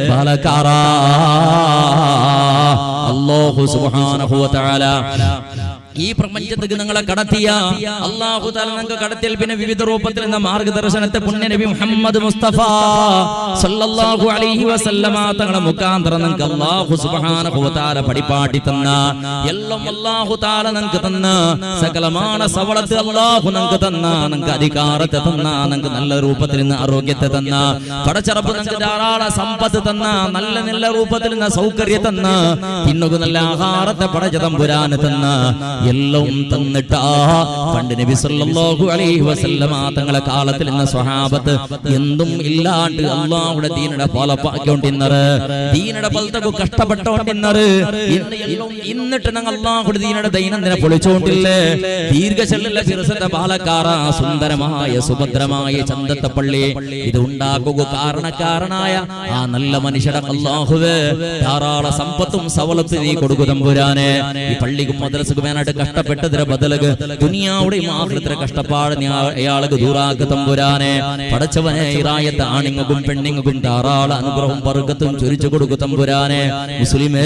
പാലക്കാറ അല്ലാഹു സുബ്ഹാനഹു വ തആല ഈ പ്രപഞ്ചത്തിലേക്ക് നിങ്ങളെ കടത്തിയ അല്ലാഹു തആല നിങ്ങൾക്ക് കടത്തിയാൽ പിന്നെ വിവിധ രൂപത്തിൽ എന്ന മാർഗദർശനത്തെ പുണ്യ നബി മുഹമ്മദ് മുസ്തഫ സല്ലല്ലാഹു അലൈഹി വസല്ലമ തങ്ങളെ മുഖാന്തരം നിങ്ങൾക്ക് അല്ലാഹു സുബ്ഹാനഹു വ തആല പഠിപ്പാട്ടി തന്ന എല്ലാം അല്ലാഹു തആല നിങ്ങൾക്ക് തന്ന സകലமான സവളത്ത് അല്ലാഹു നിങ്ങൾക്ക് തന്ന നിങ്ങൾക്ക് അധികാരത്തെ തന്ന നിങ്ങൾക്ക് നല്ല രൂപത്തിൽ നിന്ന് ആരോഗ്യത്തെ തന്ന പടച്ചറപ്പ് നിങ്ങൾക്ക് ധാരാളം സമ്പത്ത് തന്ന നല്ല നല്ല രൂപത്തിൽ നിന്ന് സൗകര്യം തന്ന തിന്നുക നല്ല ആഹാരത്തെ പടച്ചതമ്പുരാൻ തന്ന എല്ലാം തന്നിട്ടാ പണ്ട് നബി സല്ലല്ലാഹു അലൈഹി വസല്ലമ തങ്ങളെ കാലത്തിൽ ഇന്ന സ്വഹാബത്ത് എന്തും ഇല്ലാണ്ട് അല്ലാഹുവിന്റെ ദീനിനെ പാലപ്പാക്കിക്കൊണ്ടിരുന്നത് ദീനിനെ പലതക്ക് കഷ്ടപ്പെട്ടോണ്ടിരുന്നത് ഇന്നിട്ട് ഞങ്ങൾ അല്ലാഹുവിന്റെ ദീനിനെ ദൈനംദിന പൊളിച്ചുകൊണ്ടില്ലേ ദീർഘശല്ലുള്ള ഫിർസത്തെ പാലക്കാറ സുന്ദരമായ സുഭദ്രമായ ചന്തത്തെ പള്ളി ഇത് ഉണ്ടാക്കുക കാരണക്കാരനായ ആ നല്ല മനുഷ്യരെ അല്ലാഹുവേ ധാരാളം സമ്പത്തും സവലത്തും നീ കൊടുക്കു തമ്പുരാനെ ഈ പള്ളിക്കും മദ്രസക്കും വേനായിട്ട് കഷ്ടപ്പെട്ടതിന് ബദലക്ക് ദുനിയാവുടെയും ആഖിറത്തിലെ കഷ്ടപ്പാട് അയാൾക്ക് ദൂറാക്ക് തമ്പുരാനെ പടച്ചവനെ ഇറായത്ത് ആണിങ്ങും പെണ്ണിങ്ങും ധാരാളം അനുഗ്രഹവും ബർക്കത്തും ചൊരിച്ചു കൊടുക്കു തമ്പുരാനെ മുസ്ലിമേ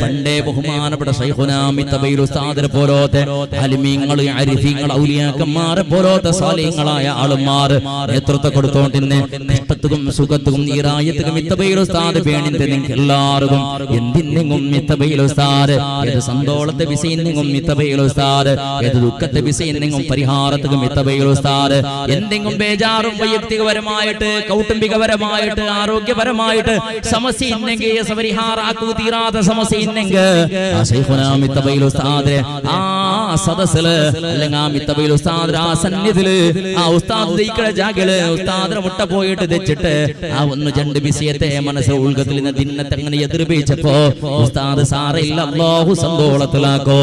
പണ്ടേ ബഹുമാനപ്പെട്ട ശൈഖുനാ മിത്തബൈൽ ഉസ്താദിനെ പോലത്തെ അലിമീങ്ങൾ അരിഫീങ്ങൾ ഔലിയാക്കന്മാരെ പോലത്തെ സാലിഹ്യങ്ങളായ ആളുമാർ നേതൃത്വം കൊടുത്തോണ്ടിരുന്ന് കഷ്ടത്തും സുഖത്തും ഇറായത്തും മിത്തബൈൽ ഉസ്താദ് പേണിന്റെ നിങ്ങൾക്ക് എല്ലാവർക്കും എന്തിനെങ്ങും മിത്തബൈൽ ഉസ്താദ് ഏത് സന്തോളത്തെ വിസയിന്നെങ്ങും മിത്തബൈൽ ഉസ്താദ് ഏത് ദുഃഖത്തെ വിസയിന്നെങ്ങും പരിഹാരത്തും മിത്തബൈൽ ഉസ്താദ് എന്തെങ്കിലും ബേജാറും വൈയക്തികപരമായിട്ട് കൗട്ടുംബികപരമായിട്ട് ആരോഗ്യപരമായിട്ട് സമസ്യ ഇന്നെങ്കിൽ പരിഹാരാക്കു തീരാത്ത സമസ്യ ഇന്നെങ്കിൽ ആ ശൈഖുനാ മിത്തബൈൽ ഉസ്താദ് ആ സദസ്സില് അല്ലെങ്കിൽ ആ മിത്തബൈൽ ഉസ്താദ് ആ സന്നിധിയില് ആ ഉസ്താദ് ദൈക്കട ജാഗില് ഉസ്താദിനെ മുട്ട പോയിട്ട് തെച്ചിട്ട് ആ ഒന്ന് രണ്ട് വിഷയത്തെ മനസ്സ് ഉൾഗത്തിൽ നിന്ന് ദിന്നത്തെ അങ്ങനെ എതിർപ്പിച്ചപ്പോ ഉസ്താദ് സാറയില്ല അല്ലാഹു സന്തോളത്തിലാക്കോ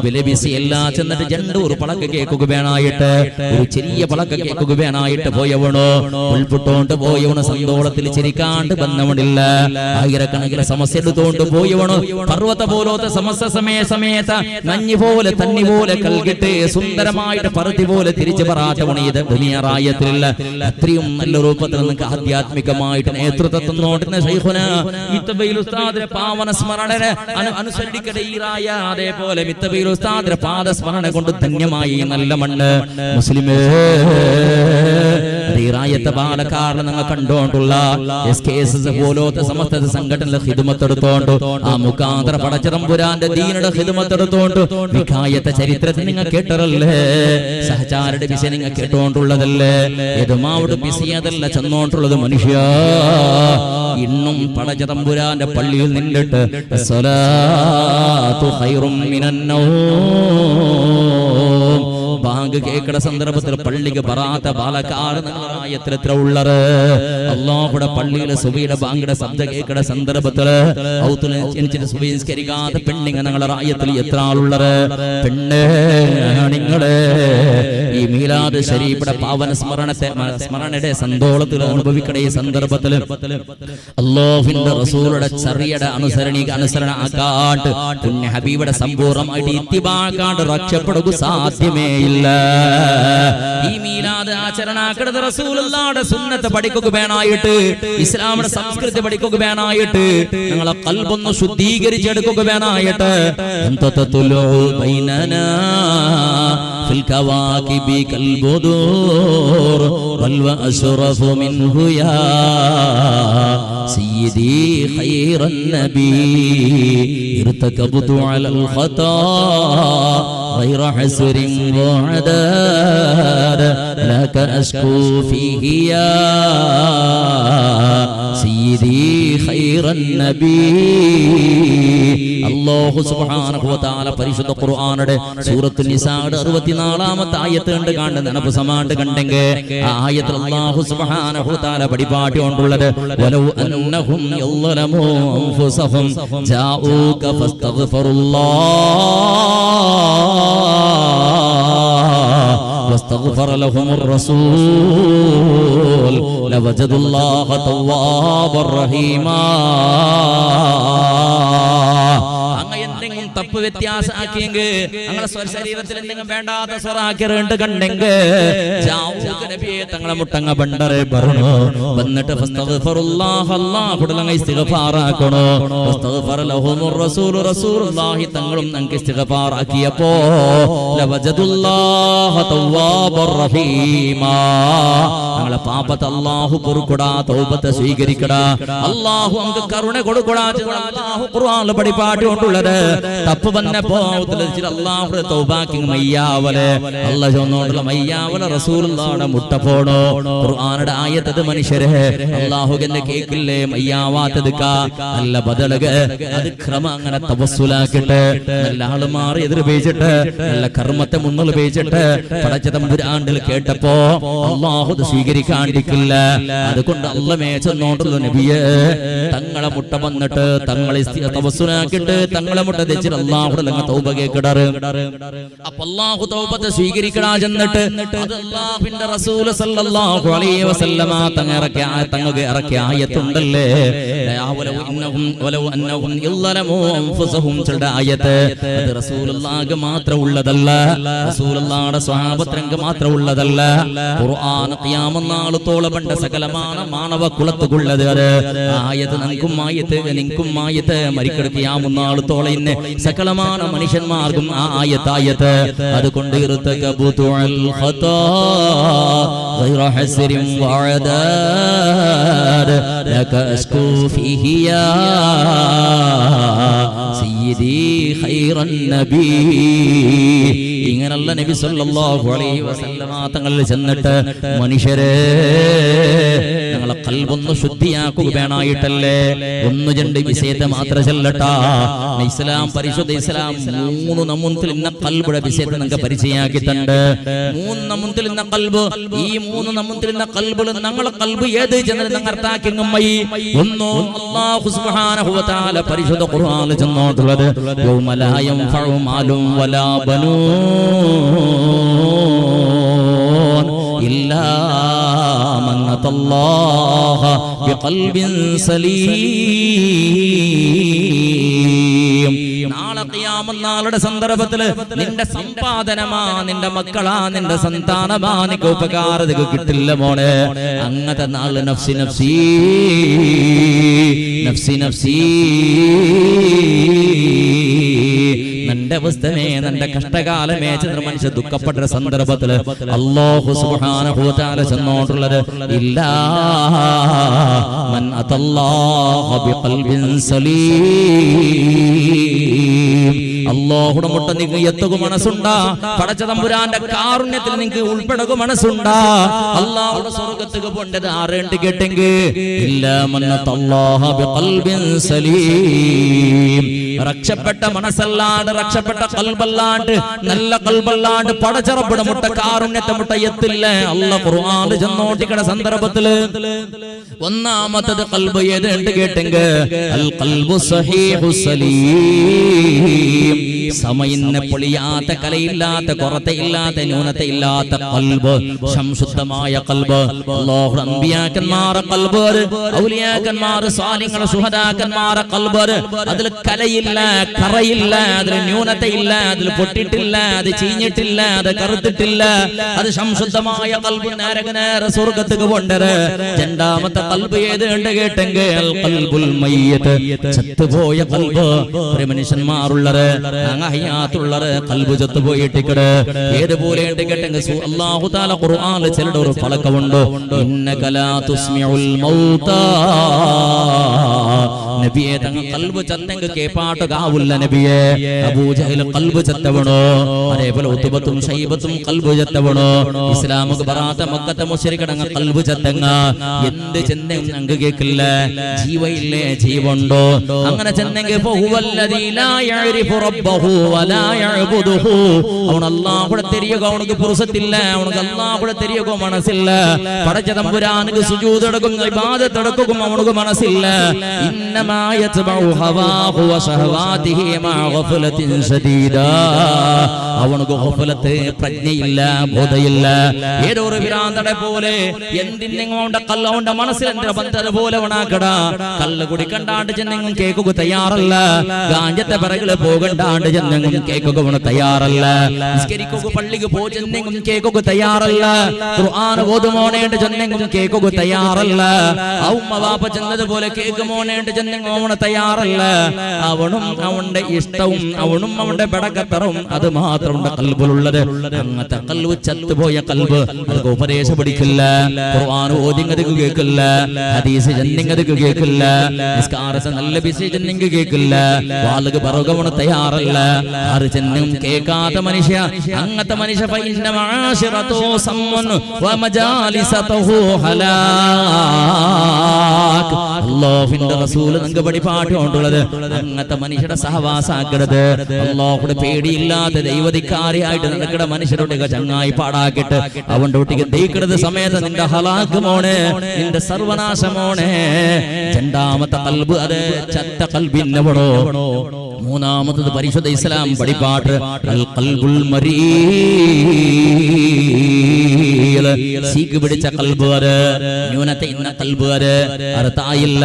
ബിലബിസി എല്ലാ ചെന്നിട്ട് രണ്ടൂർ പളക്ക കേക്കുക വേണായിട്ട് ഒരു ചെറിയ പളക്ക കേക്കുക വേണായിട്ട് പോയവണോ ഉൾപുട്ടോണ്ട് പോയവണോ സന്തോളത്തിൽ ചിരിക്കാണ്ട് ബന്ധമില്ല ആയിരക്കണക്കിന് സമസ്യ എടുത്തോണ്ട് പോയവണോ പർവ്വത പോലത്തെ സമസ്യ സമയത്ത് നഞ്ഞി പോലെ തന്നി പോലെ കൽകിട്ട് സുന്ദരമായിട്ട് പറുതി പോലെ തിരിച്ചു പറയാത്തവണ ഇത് ദുനിയാറായത്തിലില്ല അത്രയും നല്ല രൂപത്തിൽ നിങ്ങൾക്ക് ആധ്യാത്മികമായിട്ട് നേതൃത്വം തന്നോണ്ടിരുന്ന ശൈഖുനാ മിത്തബൈൽ ഉസ്താദിന്റെ പാവന സ്മരണ അനുസരിക്കടീറായ അതേപോലെ മിത്തബൈൽ ഉസ്താദിന്റെ പാദസ്മരണ കൊണ്ട് ധന്യമായി നല്ല മണ്ണ് മുസ്ലിമേ ധീറായത്തെ പാലക്കാരിൽ നിങ്ങൾ കണ്ടോണ്ടുള്ള പോലത്തെ സമസ്ത സംഘടനയിലെ ഹിദ്മത്തെടുത്തോണ്ട് ആ മുഖാന്തര പടച്ചതമ്പുരാന്റെ ദീനിയുടെ ഹിദ്മത്തെടുത്തോണ്ട് വിഖായത്തെ ചരിത്രത്തിൽ നിങ്ങൾ കേട്ടറല്ലേ സഹചാരുടെ വിഷയം നിങ്ങൾ കേട്ടോണ്ടുള്ളതല്ലേ എതുമാവിടെ ബിസിയതല്ല ചെന്നോണ്ടുള്ളത് മനുഷ്യ ഇന്നും പടച്ചതമ്പുരാന്റെ പള്ളിയിൽ നിന്നിട്ട് സ്വലാത്തു ഖൈറും മിനന്നൗം ബാങ്ക് കേൾക്കുന്ന സന്ദർഭത്തിൽ പള്ളിക്ക് പറയാത്ത പാലക്കാരനായത്ര ഉള്ളത് അല്ലാഹുടെ പള്ളിയിലെ സുബഹിയുടെ ബാങ്കിയുടെ ശബ്ദം കേൾക്കുന്ന സന്ദർഭത്തില് സുബഹിസ്കരിക്കാതെ പെണ്ണിങ്ങ ഞങ്ങളുടെ റായത്തിൽ എത്ര ആളുള്ളത് പെണ്ണേ നിങ്ങളെ ഈ മീലാദ് ശരീഫിയുടെ പാവന സ്മരണയുടെ സന്തോളത്തിൽ അനുഭവിക്കണ ഈ സന്ദർഭത്തിൽ അല്ലാഹുവിന്റെ റസൂലുടെ ചറിയുടെ അനുസരണ ആക്കാണ്ട് പുണ്യ ഹബീബിയുടെ സമ്പൂർണ്ണമായിട്ട് ഇത്തിബാക്കാണ്ട് രക്ഷപ്പെടുക സാധ്യമേ ഇല്ല. ഈ മീലാദ് ആചരണാക്കടത് റസൂലുള്ളാഹിയുടെ സുന്നത്ത് പഠിക്കുക വേണായിട്ട് ഇസ്ലാമിന്റെ സംസ്കൃതി പഠിക്കുക വേണായിട്ട് ഞങ്ങളെ ഖൽബൊന്ന് ശുദ്ധീകരിച്ചെടുക്കുക വേണായിട്ട് في الكواكب كالبدور بل وأشرف منه يا سيدي خير النبي ارتكبت على الخطا غير حسر وعداد لك أشكو فيه يا سيدي خير النبي الله سبحانه وتعالى പരിശുദ്ധ ഖുർആനിലെ സൂറത്തുൽ നിസായുടെ 64ാമത്തെ ആയത്ത് കണ്ട് കാണുന്ന സമാണ്ട് കണ്ടെങ്കിൽ ആ ആയത്തിൽ അല്ലാഹു സുബ്ഹാനഹു വ തആല പഠിപ്പാട്ടിയോണ്ടുള്ളത് വലൗ അന്നഹും യളലമു അൻഫുസഹും ജാഊക ഫസ്തഗ്ഫിറുല്ലാഹ് واستغفر لهم الرسول لوجدوا الله توابا رحيما തപ്പ് വ്യത്യാസമാക്കിയെങ്കിൽ ഞങ്ങളെ ശരീരത്തിൽ എന്തെങ്കിലും വേണ്ടാത്ത സ്വറാക്കിറണ്ട് കണ്ടെങ്കിൽ നബിയെ തങ്ങളെ മുട്ടങ്ങ ബണ്ടറെ പറഞ്ഞു വന്നിട്ട് ഇസ്തിഗ്ഫാറാക്കണോ ഫസ്തഗ്ഫറ ലഹുമുർ റസൂൽ റസൂലുള്ളാഹി തങ്ങളും ഞങ്ങൾക്ക് ഇസ്തിഗ്ഫാറാക്കിയപ്പോ ലവജദുല്ലാഹ തവ്വാബർ റഹീമാ ഞങ്ങളെ പാപത്തെ അല്ലാഹു പൊറുക്കടാ തൗബത്തെ സ്വീകരിക്കടാ അല്ലാഹു നമുക്ക് കരുണ കൊടുക്കടാ അല്ലാഹു ഖുർആനിൽ പഠിപ്പാട്ടി കൊണ്ടുള്ളത് തപ്പ് വന്നപ്പോ അല്ലാഹു തൗബാക്കി മയ്യാവലെ അല്ലാഹു ചൊന്നോണ്ടുള്ള മയ്യാവലെ റസൂലുള്ളാഹിയുടെ മുട്ട പോണോ ഖുർആനിന്റെ ആയത്തത് മനുഷ്യരെ അല്ലാഹുവിന്റെ കേക്കില്ലേ മയ്യാവാത്തത് നല്ല ബദലക അത് ക്രമ അങ്ങനെ തവസ്സുലാക്കിട്ട് നല്ല ആള് മാറി എതിർ ഉപയോഗിച്ചിട്ട് നല്ല കർമ്മത്തെ മുന്നിൽ ഉപയോഗിച്ചിട്ട് പടച്ച തമ്പുരാണ്ടിൽ കേട്ടപ്പോ അല്ലാഹു സ്വീകരിക്കാണ്ടിരിക്കില്ല അതുകൊണ്ട് അല്ലാഹു ചെന്നോണ്ടുള്ള നബിയെ തങ്ങളെ മുട്ട വന്നിട്ട് തങ്ങളെ തവസ്സുലാക്കിട്ട് തങ്ങളെ മുട്ട തെച്ചിട്ട് അല്ലാഹുവിന്റെ അങ്ങ് തൗബ കേക്കിടാറ് അപ്പൊ അല്ലാഹു തൗബത്തെ സ്വീകരിക്കടാ ചെന്നിട്ട് അത് അല്ലാഹുവിന്റെ റസൂൽ സല്ലല്ലാഹു അലൈഹി വസല്ലമ തങ്ങൾക്ക് ഇറക്കിയ ആയത്തുണ്ടല്ലേ വലൗ അന്നഹും യളമു അൻഫുസഹും ചുള്ള ആയത്ത് അത് റസൂലുള്ളാഹിക്ക് മാത്രം ഉള്ളതല്ല റസൂലുള്ളാഹിയുടെ സ്വഹാബത്തിനക്ക് മാത്രം ഉള്ളതല്ല ഖുർആൻ ഖിയാമത്ത് നാളത്തോളം പണ്ട സകലമാന മാനവ കുലത്തുള്ളത് അത് ആയത്ത് നിങ്ങൾക്കും ആയത്ത് മരിക്കട ഖിയാമത്ത് നാളത്തോളം ഇന്ന് സകലമാന മനുഷ്യന്മാർക്കും ആ ആയത്ത് അതുകൊണ്ട് ഇർതകബുതുൽ ഖതാ غير حسر وعداد لك أشكو فيه يا سيدي خير النبي ഇങ്ങനെയുള്ള നബി സല്ലല്ലാഹു അലൈഹി വസല്ലമ തങ്ങൾ ചെന്നിട്ട് മനുഷ്യരെ ഞങ്ങളെ ഖൽബൊന്ന് ശുദ്ധിയാക്കുക വേണായിട്ടല്ലേ ഒന്ന് രണ്ട് വിഷയത്തെ മാത്രം ചെല്ലട്ടാ ഇസ്ലാം പരിശുദ്ധ ഇസ്ലാം 3 നമുന്തിൽ ഇന്ന ഖൽബുടെ വിഷയത്തെ നിങ്ങൾക്ക് പരിചയമാക്കിയിട്ടുണ്ട് 3 നമുന്തിൽ ഇന്ന ഖൽബ് ഈ 3 നമുന്തിൽ ഇന്ന ഖൽബിൽ ഞങ്ങളെ ഖൽബ് ഏത് ചെന്നത് നിങ്ങൾ അർത്ഥാക്കിങ്ങുമ്മയി ഒന്നോ അല്ലാഹു സുബ്ഹാനഹു വ തആല പരിശുദ്ധ ഖുർആനിൽ ചെന്നോട്ടുള്ളത് യൗമ ലാ യൻഫഉ മാലും വലാ ബനൂൻ إلا من أتى الله بقلب سليم നാളെ ഖിയാമത്ത് നാളുടെ സന്ദർഭത്തിൽ നിന്റെ സമ്പാദനമാ നിന്റെ മക്കളാ നിന്റെ സന്താനമാ നിനക്ക് ഉപകാരതക്ക് കിട്ടില്ല മോനെ അങ്ങനത്തെ നാള് നഫ്സി നഫ്സി നഫ്സി നഫ്സി നിന്റെ അവസ്ഥമേ നിന്റെ കഷ്ടകാലമേ ചെന്ന മനുഷ്യ ദുഃഖപ്പെട്ട സന്ദർഭത്തിൽ അല്ലാഹു സുബ്ഹാനഹു വ തആല ചെന്നോണ്ടുള്ളത് ഇല്ലാ മൻ അതല്ലാഹു ബിഖൽബിൻ സലീം അല്ലാഹുടെ മുട്ട നിങ്ങൾക്ക് എത്തുക മനസ്സുണ്ടാ പടച്ച തമ്പുരാന്റെ കാരുണ്യത്തിൽ നിങ്ങൾക്ക് ഉൾപ്പെടുക മനസ്സുണ്ടാ അല്ലാഹുടെ സ്വർഗ്ഗത്തേക്ക് പോണ്ടത് ആരേണ്ടി കേട്ടെങ്കിൽ ഇല്ലാ മൻ അതല്ലാഹു ബിഖൽബിൻ സലീം രക്ഷപ്പെട്ട മനസ്സല്ലാണ്ട് രക്ഷപ്പെട്ട ഖൽബല്ലാണ്ട് നല്ല ഖൽബല്ലാണ്ട് പടച്ചറബിടെ മുട്ട കാരുണ്യത്തെ മുട്ട എത്തില്ല അല്ലാഹു ഖുർആനിൽ ചെന്നോട്ടിക്കണ സന്ദർഭത്തില് ഒന്നാമത്തത് ഖൽബ് ഏതുണ്ട് കേട്ടെങ്കിൽ അൽ ഖൽബു സഹീഹു സലീം സമയിന്നെ പൊളിയാത്ത കലയില്ലാത്ത കൊറത്തയില്ലാത്ത ന്യൂനതയില്ലാത്ത ഖൽബ് സംശുദ്ധമായ ഖൽബ് അല്ലാഹു അമ്പിയാക്കന്മാരെ ഖൽബ് ഔലിയാക്കന്മാരെ സാലിഹ്കളെ ശുഹദാക്കന്മാരെ ഖൽബ് അതിൽ കലയില്ല കറയില്ല അതിൽ ന്യൂനതയില്ല അതിൽ പൊട്ടിട്ടില്ല അത് ചീഞ്ഞിട്ടില്ല അത് കറുത്തിട്ടില്ല അത് സംശുദ്ധമായ ഖൽബ് നേരെ സ്വർഗ്ഗത്തേക്ക് കൊണ്ടത് രണ്ടാമത്തെ ഖൽബ് ഏതുണ്ട് കേട്ടെങ്കിൽ അൽ ഖൽബുൽ മയ്യിത്ത് ചത്തുപോയ ഖൽബ് ഒരു മനുഷ്യന്മാരുള്ളത് ഹയാത്തുള്ളത് ഖൽബ് ചത്തുപോയിട്ടിക്കട് ഏതുപോലെ ഉണ്ട് കേട്ടെങ്കിൽ അല്ലാഹു തആല ഖുർആനിൽ ചിലരുടെ ഒരു ഫലകമുണ്ട് ഇന്നക ലാ തുസ്മിഉൽ മൗതാ നബിയെ തങ്ങൾ ഖൽബ് ചത്തെങ്കിൽ കേപ്പാട്ടുകാവില്ല നബിയെ അബൂജഹൽ ഖൽബ് ചത്തവണോ അതേപോലെ ഉത്ബത്തും ശൈബത്തും ഖൽബ് ചത്തവണോ ഇസ്ലാമുക്ക് ബറാത്ത മക്കത്തെ മുശ്രിക്കടങ്ങ ഖൽബ് ചത്തങ്ങ എന്ത് ചെന്നെങ്കിൽ ഞങ്ങൾക്ക് കേൾക്കില്ല ജീവയില്ലേ ജീവണ്ടോ അങ്ങനെ ചെന്നെങ്കിൽ ഫഹുവല്ലദീ ലാ യഅരിഫു റബ്ബഹു വലാ യഅബുദുഹു അവൻ അല്ലാഹുവെ തെരിയുക അവനുക്ക് ഫുർസത്തില്ല അവനുക്ക് അല്ലാഹുവെ തെരിയുക മനസ്സില്ല പടച്ച തമ്പുരാനുക്ക് സുജൂദ് എടുക്കും ഇബാദത്ത് എടുക്കും അവനുക്ക് മനസ്സില്ല ഇന്നമാ യത്ബഉ ഹവാഹു വശഹവാതിഹി മഅ ഗഫലത്തിൻ ശദീദാ. അവനുക്ക് ഗഫലത്ത്, പ്രജ്ഞയില്ല, ബോധയില്ല. ഏതോ ഒരു ഭ്രാന്തനെ പോലെ എന്തിനെങ്കിലും അവന്റെ മനസ്സിൽ എന്തിനാ ബന്ധത പോലെ അവനാക്കടാ. കള്ള് കുടിക്കണ്ടാണ്ട് ചെന്നെങ്കിലും കേൾക്കുക തയ്യാറല്ല. ഗാഞ്ചത്തെ പിറകില് പോകണ്ടാണ്ട് ചെന്നെങ്കിലും കേൾക്കുക തയ്യാറല്ല. നിസ്കരിക്കുക പള്ളിക്ക് പോ ചെന്നെങ്കിലും കേൾക്കുക തയ്യാറല്ല. ഖുർആൻ ഓതുമോനേണ്ട് ചെന്നെങ്കിലും കേൾക്കുക തയ്യാറല്ല. ഉമ്മ വാപ്പ ചെന്നതുപോലെ കേൾക്കുമോനേണ്ട് ചെന്നെങ്കിലും അവന് തയ്യാറല്ല. അവനും അവന്റെ ഇഷ്ടവും അവനും അവന്റെ ബടക്കത്തറും അത് മാത്രമുണ്ട് കൽബിലുള്ളത്. അങ്ങനത്തെ കൽബ് ചത്തുപോയ കൽബ് അത് ഉപദേശം പഠിക്കില്ല. ഖുർആൻ ഓതിങ്ങത് കേൾക്കില്ല. ഹദീസ് ചെന്നിങ്ങത് കേൾക്കില്ല. നിസ്കാരത്തെ നല്ല ബിസി ചെന്നിങ്ങ് കേൾക്കില്ല. വാളുക പറകവണ് തയ്യാറല്ല. ആറ് ചെന്നും കേൾക്കാത്ത മനുഷ്യ അങ്ങനത്തെ മനുഷ്യ ഫഇന്ന മആശിറതു സമ്മൻ വമജാലിസതുഹു ഹലാക്. അല്ലാഹുവിന്റെ റസൂൽ നിങ്ങൾക്ക് പഠിപ്പാട്ടുകൊണ്ടുള്ളത് അങ്ങനത്തെ മനുഷ്യരുടെ സഹവാസാക്കരുത്. അല്ലാഹുവിന്റെ പേടിയില്ലാത്ത ദൈവധിക്കാരിയായിട്ട് നടക്കുന്ന മനുഷ്യരുടെ ചങ്ങായി പാടാക്കിട്ട് അവന്റെ ഒട്ടിക്ക് ദൈക്കരുത് സമയത്ത് നിന്റെ ഹലാക്ക് മോനെ, നിന്റെ സർവനാശമോനെ. രണ്ടാമത്തെ കൽബ് അത് ചത്ത കൽബിന്നവണോ. മൂന്നാമത്തത് പരിശുദ്ധ ഇസ്ലാം പഠിപ്പാട്ട് അൽ ഖൽബുൽ മരീൽ. സീക്ക് പിടിച്ച കൽബ് അത്, ന്യൂനത്തെ ഇന്ന കൽബ് അത് അർത്തായില്ല.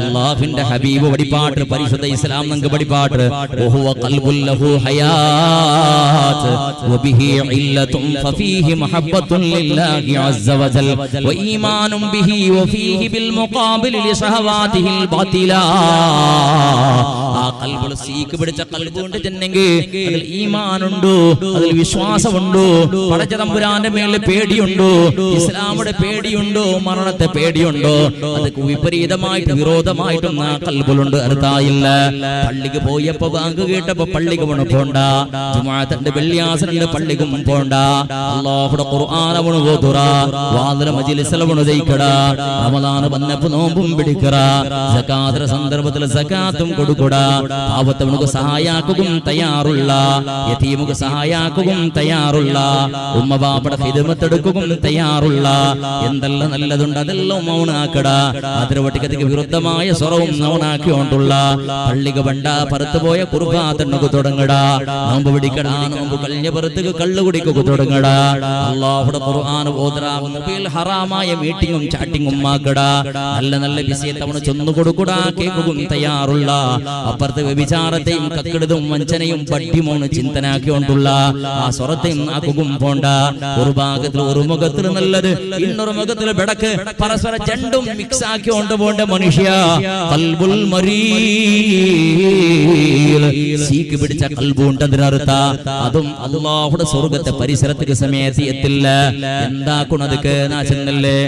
അല്ലാഹുവിന്റെ ഹബീബ് പഠിപ്പാട്ട് പരിശുദ്ധ ഇസ്ലാം നിങ്ങൾക്ക് പഠിപ്പാട്ട് വഹുവ ഖൽബുൽ ലഹു ഹയാത്ത് വബിഹി ഇല്ലതുൻ ഫഫീഹി മുഹബ്ബത്തുൻ ലില്ലാഹി അസ്സ വജൽ വഈമാനുൻ ബിഹി വഫീഹി ബിൽ മുഖാബിൽ ലിശഹവാതിഹിൽ ബാതില. ആ കൽബിൽ സീക്ക് പിടിച്ച കൽബുണ്ട് ചെന്നെങ്കിൽ അതിൽ ഈമാനുണ്ടോ, അതിൽ വിശ്വാസമുണ്ടോ, പടച്ച തമ്പുരാന്റെ മേലെ പേടിയുണ്ടോ, ഇസ്ലാമിന്റെ പേടിയുണ്ടോ, മരണത്തെ പേടിയുണ്ടോ. അത് വിപരീതമായിട്ട് വിരോധമായിട്ടും ആ കൽബിലുണ്ട്. അർത്തായില്ല. പള്ളിക്ക് പോയപ്പോ ബാങ്ക് കേട്ടപ്പോ പള്ളിക്ക് പോണ്ട, ജുമുഅത്തിന്റെ വെള്ളിയാസന്റെ പള്ളിക്കും പോണ്ട. അല്ലാഹുവിന്റെ ഖുർആൻ അവണ് ഓതുറ, വാദല മജ്ലിസിൽ അവണ് ദൈക്കടാ. റമദാൻ വന്നപ്പോ നോമ്പും പിടിക്കറ, സകാത്തിന്റെ സന്ദർഭത്തിൽ സകാത്തും കൊടുക്കടാ. പാവത്തവനുക്ക് സഹായാക്കുകയും തയ്യാറുള്ള, യതീമുക്ക് സഹായാക്കുകയും തയ്യാറുള്ള, ഉമ്മ ബാപ്പയുടെ ഖിദ്മത്ത് എടുക്കുകയും തയ്യാറുള്ള. എന്തെല്ലാം നല്ലതുണ്ട് അതെല്ലാം മൗനാക്കടാ. അതിർവട്ടിക്കത്തിക്ക് വിരുദ്ധമായ സ്വറവും മൗനാക്കിക്കൊണ്ടുള്ള പള്ളിക്ക് ബണ്ട പുറത്തു പോയ കുർബാത്തണ്ണക്ക് തുടങ്ങടാ. നോമ്പ് പിടിക്കടാ. നോമ്പ് കഴിഞ്ഞ പുറത്തേക്ക് കള്ളു കുടിക്കുക തുടങ്ങടാ. അല്ലാഹുവിന്റെ ഖുർആൻ ഓതുറാ. മൊബൈൽ ഹറാമായ മീറ്റിങ്ങും ചാറ്റിങ്ങും ആക്കടാ. നല്ല നല്ല വിഷയത്തവണ ചൊന്നു കൊടുക്കടാ. കേൾക്കുകയും തയ്യാറുള്ള. അപ്പുറത്ത് വ്യഭിചാരത്തെയും കക്കെടുതും വഞ്ചനയും പട്ടിമോണ് ചിന്തനാക്കിക്കൊണ്ടുള്ള ആ സ്വറത്തെയും ആക്കുകയും പോണ്ട. ഒരു ഭാഗത്തിൽ ഒരു മുഖത്തിൽ നല്ലത്, ഇന്നൊരു മുഖത്തിൽ ബെടക്ക്, പരസ്പര രണ്ടും മിക്സ് ആക്കി കൊണ്ടുപോകേണ്ട മനുഷ്യ ഖൽബുൽ മരീൽ. സീക്ക് പിടിച്ച കൽബുണ്ട്. അതിനർത്ഥ അതും അല്ലാഹുവിന്റെ സ്വർഗ്ഗത്തെ പരിസരത്തേക്ക് സമയത്ത് എത്തില്ല. എന്താക്കണതൊക്കെ നാശനല്ലേ.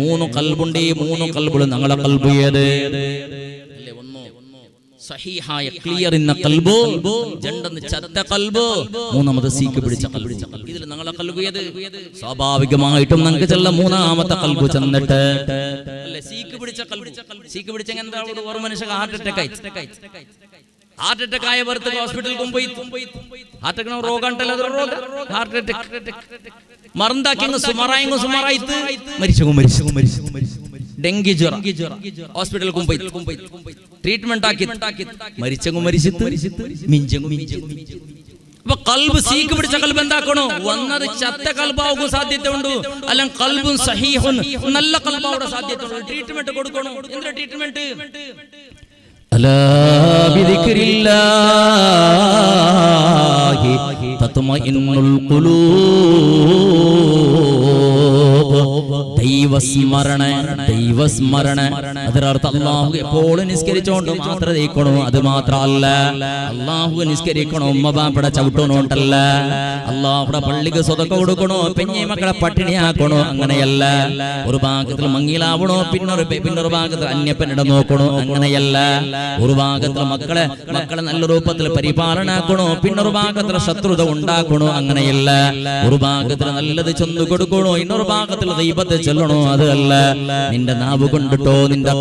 മൂന്ന് കൽബുണ്ട്. ഈ മൂന്ന് കൽബുകൾ ഞങ്ങളെ കൽബ് ഏത്? സഹീഹായ ക്ലിയർ ഇന്ന ഖൽബ്, രണ്ടെന്ന് ചത്ത ഖൽബ്, മൂന്നാമത് സീക്ക് പിടിച്ച ഖൽബ്. ഇതിൽ ഞങ്ങളെ ഖൽബ് ഏത്? സ്വാഭാവികമായിട്ടും നമുക്ക് ചെല്ല മൂന്നാമത്തെ ഖൽബ് ചെന്നിട്ട് അല്ലേ സീക്ക് പിടിച്ച ഖൽബ്. സീക്ക് പിടിച്ച എന്താ? ഒരു മനുഷ്യ ഹാർട്ട് അറ്റാക്ക് ആയി, ഹാർട്ട് അറ്റാക്ക് ആയ പുറത്ത് ഹോസ്പിറ്റലിൽ കൊണ്ടുപോയി. ഹാർട്ട് അറ്റാക്ക് രോഗം ഉണ്ടല്ലോ, അത് രോഗം. ഹാർട്ട് അറ്റാക്ക് മറന്നാക്കി സുമാറായിട്ട് മരിച്ചു. ഡെങ്കി ജ്വരം ഹോസ്പിറ്റലിൽ കൊണ്ടുപോയി ട്രീറ്റ്മെന്റ് ആക്കി മരിച്ചങ്ങും മിഞ്ചങ്ങും. അപ്പൊ കൽബ് സീക്ക് പിടിച്ച കൽബ് എന്താക്കണോ? വന്നത് ചത്ത കൽബാവുക സാധ്യത ഉണ്ട്. അല്ലെങ്കിൽ കൽബും സഹീഹുൻ നല്ല കൽബാവുടെ സാധ്യത ഉണ്ട്. ട്രീറ്റ്മെന്റ് കൊടുക്കണോ? എന്താ ട്രീറ്റ്മെന്റ്? അലാ ബിദിക്രില്ലാഹി തത്മഇന്നുൽ ഖുലൂബ്. ദൈവസ്മരണ അതിനർത്ഥം അല്ലാഹു എപ്പോഴും നിസ്കരിച്ചോണ്ട് മാത്രം ദയിക്കണോ. അത് മാത്രമല്ല, അല്ലാഹു നിസ്കരിക്കണോ ഉമ്മ ബാപ്പയുടെ ചവിട്ടോണ്ടല്ല. അല്ലാഹുടെ പള്ളിക്ക് സ്വതക്ക കൊടുക്കണോ, പെഞ്ഞി മക്കളെ പട്ടിണിയാക്കണോ, അങ്ങനെയല്ല. ഒരു ഭാഗത്തിൽ മങ്ങിലാവണോ, പിന്നൊരു ഭാഗത്തിൽ അന്യപ്പനിട നോക്കണോ, അങ്ങനെയല്ല. ഒരു ഭാഗത്തിൽ മക്കളെ നല്ല രൂപത്തിൽ പരിപാലനാക്കണോ, പിന്നൊരു ഭാഗത്തിൽ ശത്രുത ഉണ്ടാക്കണോ, അങ്ങനെയല്ല. ഒരു ഭാഗത്തിൽ നല്ലത് ചൊന്നു കൊടുക്കണോ, ഇന്നൊരു ഭാഗത്തിൽ ഗീബത്ത് ചൊല്ലണോ അതല്ല, നിന്റെ നാവ് കൊണ്ടിട്ടോ, നിന്റെ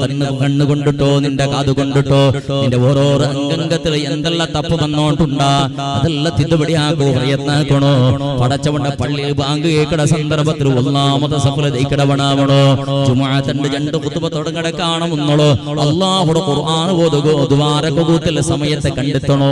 കണ്ണ് കൊണ്ടിട്ടോ, നിന്റെ കാത് കൊണ്ടിട്ടോ, നിന്റെ ഓരോരോ അംഗത്തിൽ എന്തെല്ലാം തപ്പ് വന്നോണ്ടുണ്ടാ അതെല്ലാം തിരുപടിയാക്കോ, പ്രയത്നാക്കണോ. പടച്ചവന്റെ പള്ളിയിൽ ബാങ്ക് കേൾക്കണ സന്ദർഭത്തിൽ ഒന്നാമത്തെ സഫല ദൈക്കടവണാവണോ. ജുമുഅത്തിന്റെ 2 ഖുതുബ തുടങ്ങട കാണുന്നോളോ. അല്ലാഹുവിന്റെ ഖുർആൻ ഓതുകോ ദ്വാരക കൂത്തൽ സമയത്തെ കണ്ടെത്തണോ.